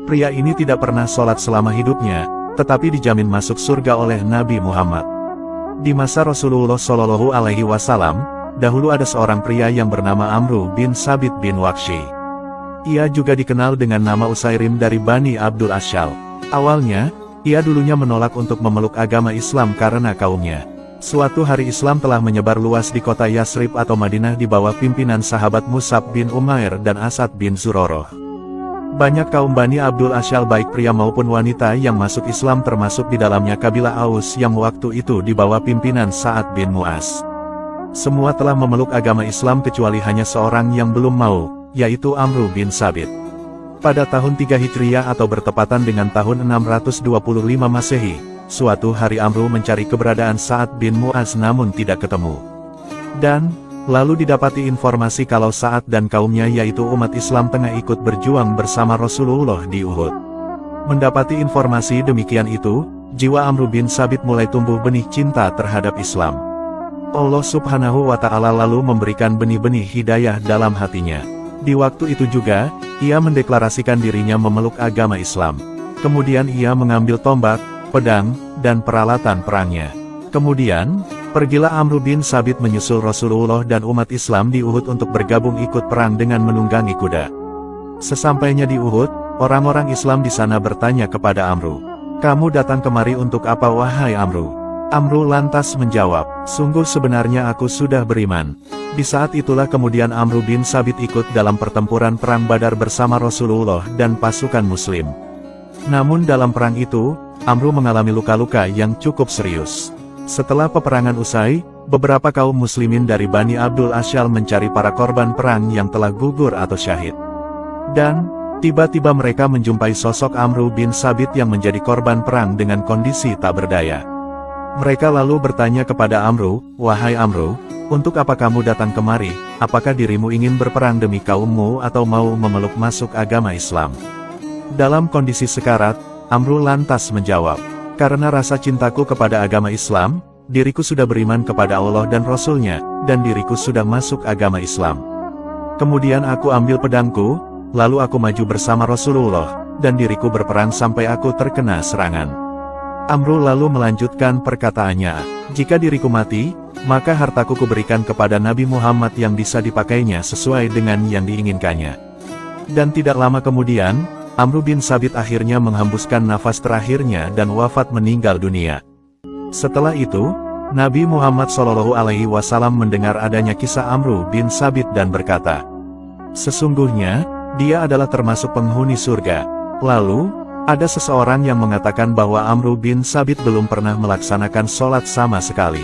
Pria ini tidak pernah sholat selama hidupnya, tetapi dijamin masuk surga oleh Nabi Muhammad. Di masa Rasulullah Shallallahu Alaihi Wasallam, dahulu ada seorang pria yang bernama Amru bin Sabit bin Waqshi. Ia juga dikenal dengan nama Usairim dari Bani Abdul Ashal. Awalnya, ia dulunya menolak untuk memeluk agama Islam karena kaumnya. Suatu hari Islam telah menyebar luas di kota Yasrib atau Madinah di bawah pimpinan sahabat Mus'ab bin Umair dan Asad bin Zuroroh. Banyak kaum Bani Abdul Ashal baik pria maupun wanita yang masuk Islam termasuk di dalamnya kabilah Aus yang waktu itu di bawah pimpinan Sa'ad bin Mu'az. Semua telah memeluk agama Islam kecuali hanya seorang yang belum mau, yaitu Amru bin Sabit. Pada tahun 3 Hijriah atau bertepatan dengan tahun 625 Masehi, suatu hari Amru mencari keberadaan Sa'ad bin Mu'az namun tidak ketemu. Dan, lalu didapati informasi kalau Sa'ad dan kaumnya yaitu umat Islam tengah ikut berjuang bersama Rasulullah di Uhud. Mendapati informasi demikian itu, jiwa Amru bin Sabit mulai tumbuh benih cinta terhadap Islam. Allah Subhanahu wa Ta'ala lalu memberikan benih-benih hidayah dalam hatinya. Di waktu itu juga, ia mendeklarasikan dirinya memeluk agama Islam. Kemudian ia mengambil tombak, pedang, dan peralatan perangnya. Kemudian, pergilah Amru bin Sabit menyusul Rasulullah dan umat Islam di Uhud untuk bergabung ikut perang dengan menunggangi kuda. Sesampainya di Uhud, orang-orang Islam di sana bertanya kepada Amru, "Kamu datang kemari untuk apa wahai Amru?" Amru lantas menjawab, "Sungguh sebenarnya aku sudah beriman." Di saat itulah kemudian Amru bin Sabit ikut dalam pertempuran perang Badar bersama Rasulullah dan pasukan Muslim. Namun dalam perang itu, Amru mengalami luka-luka yang cukup serius. Setelah peperangan usai, beberapa kaum muslimin dari Bani Abdul Ashal mencari para korban perang yang telah gugur atau syahid. Dan, tiba-tiba mereka menjumpai sosok Amru bin Sabit yang menjadi korban perang dengan kondisi tak berdaya. Mereka lalu bertanya kepada Amru, "Wahai Amru, untuk apa kamu datang kemari? Apakah dirimu ingin berperang demi kaummu atau mau memeluk masuk agama Islam?" Dalam kondisi sekarat, Amru lantas menjawab, "Karena rasa cintaku kepada agama Islam, diriku sudah beriman kepada Allah dan Rasul-Nya, dan diriku sudah masuk agama Islam. Kemudian aku ambil pedangku, lalu aku maju bersama Rasulullah, dan diriku berperang sampai aku terkena serangan." Amru lalu melanjutkan perkataannya, "Jika diriku mati, maka hartaku kuberikan kepada Nabi Muhammad yang bisa dipakainya sesuai dengan yang diinginkannya." Dan tidak lama kemudian, Amru bin Sabit akhirnya menghembuskan nafas terakhirnya dan wafat meninggal dunia. Setelah itu, Nabi Muhammad SAW mendengar adanya kisah Amru bin Sabit dan berkata, "Sesungguhnya, dia adalah termasuk penghuni surga." Lalu, ada seseorang yang mengatakan bahwa Amru bin Sabit belum pernah melaksanakan sholat sama sekali.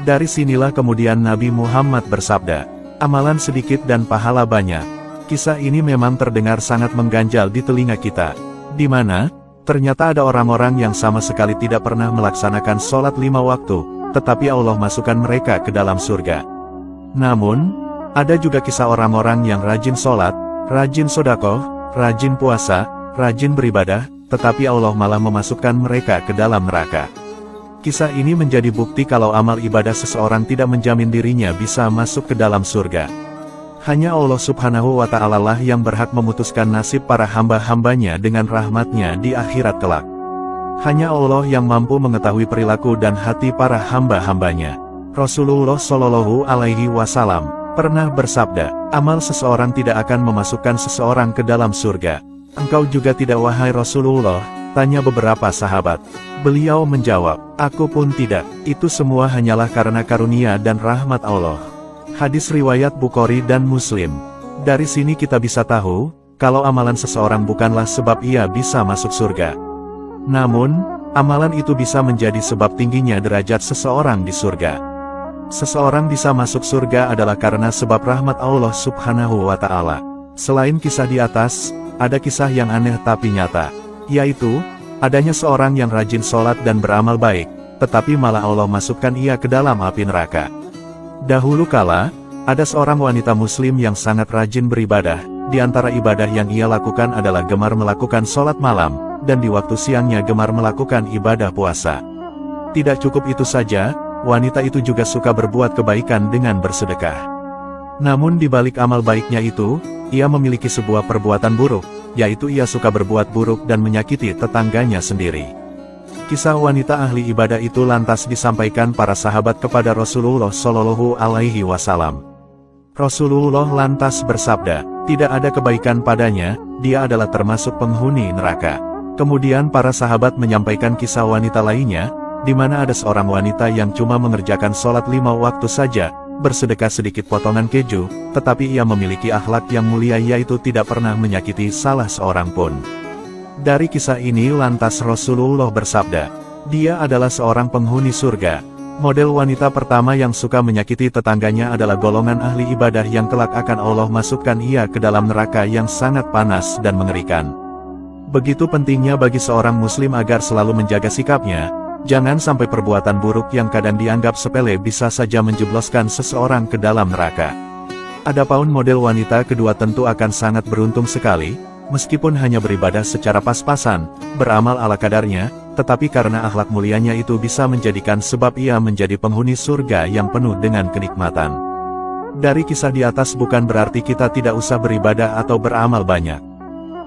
Dari sinilah kemudian Nabi Muhammad bersabda, "Amalan sedikit dan pahala banyak." Kisah ini memang terdengar sangat mengganjal di telinga kita, di mana ternyata ada orang-orang yang sama sekali tidak pernah melaksanakan sholat 5 waktu, tetapi Allah masukkan mereka ke dalam surga. Namun, ada juga kisah orang-orang yang rajin sholat, rajin sedekah, rajin puasa, rajin beribadah, tetapi Allah malah memasukkan mereka ke dalam neraka. Kisah ini menjadi bukti kalau amal ibadah seseorang tidak menjamin dirinya bisa masuk ke dalam surga. Hanya Allah Subhanahu wa Ta'ala lah yang berhak memutuskan nasib para hamba-hambanya dengan rahmatnya di akhirat kelak. Hanya Allah yang mampu mengetahui perilaku dan hati para hamba-hambanya. Rasulullah Shallallahu Alaihi Wasallam pernah bersabda, "Amal seseorang tidak akan memasukkan seseorang ke dalam surga." "Engkau juga tidak wahai Rasulullah?" tanya beberapa sahabat. Beliau menjawab, "Aku pun tidak. Itu semua hanyalah karena karunia dan rahmat Allah." Hadis riwayat Bukhari dan Muslim. Dari sini kita bisa tahu, kalau amalan seseorang bukanlah sebab ia bisa masuk surga. Namun, amalan itu bisa menjadi sebab tingginya derajat seseorang di surga. Seseorang bisa masuk surga adalah karena sebab rahmat Allah Subhanahu wa Ta'ala. Selain kisah di atas, ada kisah yang aneh tapi nyata, yaitu, adanya seorang yang rajin sholat dan beramal baik, tetapi malah Allah masukkan ia ke dalam api neraka. Dahulu kala, ada seorang wanita muslim yang sangat rajin beribadah. Di antara ibadah yang ia lakukan adalah gemar melakukan sholat malam, dan di waktu siangnya gemar melakukan ibadah puasa. Tidak cukup itu saja, wanita itu juga suka berbuat kebaikan dengan bersedekah. Namun di balik amal baiknya itu, ia memiliki sebuah perbuatan buruk, yaitu ia suka berbuat buruk dan menyakiti tetangganya sendiri. Kisah wanita ahli ibadah itu lantas disampaikan para sahabat kepada Rasulullah Shallallahu Alaihi Wasallam. Rasulullah lantas bersabda, tidak ada kebaikan padanya, dia adalah termasuk penghuni neraka. Kemudian para sahabat menyampaikan kisah wanita lainnya, di mana ada seorang wanita yang cuma mengerjakan sholat 5 waktu saja, bersedekah sedikit potongan keju, tetapi ia memiliki akhlak yang mulia yaitu tidak pernah menyakiti salah seorang pun. Dari kisah ini lantas Rasulullah bersabda, dia adalah seorang penghuni surga. Model wanita pertama yang suka menyakiti tetangganya adalah golongan ahli ibadah yang kelak akan Allah masukkan ia ke dalam neraka yang sangat panas dan mengerikan. Begitu pentingnya bagi seorang muslim agar selalu menjaga sikapnya, jangan sampai perbuatan buruk yang kadang dianggap sepele bisa saja menjebloskan seseorang ke dalam neraka. Adapun model wanita kedua tentu akan sangat beruntung sekali, meskipun hanya beribadah secara pas-pasan, beramal ala kadarnya, tetapi karena akhlak mulianya itu bisa menjadikan sebab ia menjadi penghuni surga yang penuh dengan kenikmatan. Dari kisah di atas bukan berarti kita tidak usah beribadah atau beramal banyak.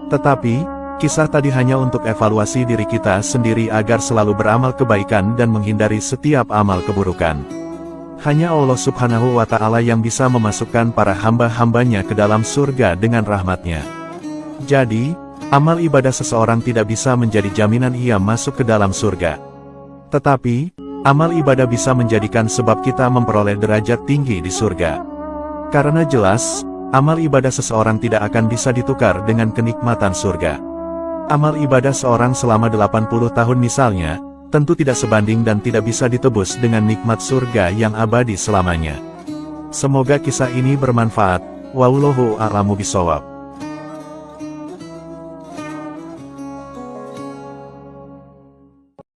Tetapi, kisah tadi hanya untuk evaluasi diri kita sendiri agar selalu beramal kebaikan dan menghindari setiap amal keburukan. Hanya Allah Subhanahu wa Ta'ala yang bisa memasukkan para hamba-hambanya ke dalam surga dengan rahmatnya. Jadi, amal ibadah seseorang tidak bisa menjadi jaminan ia masuk ke dalam surga. Tetapi, amal ibadah bisa menjadikan sebab kita memperoleh derajat tinggi di surga. Karena jelas, amal ibadah seseorang tidak akan bisa ditukar dengan kenikmatan surga. Amal ibadah seorang selama 80 tahun misalnya, tentu tidak sebanding dan tidak bisa ditebus dengan nikmat surga yang abadi selamanya. Semoga kisah ini bermanfaat. Wallahu a'lamu bishawab.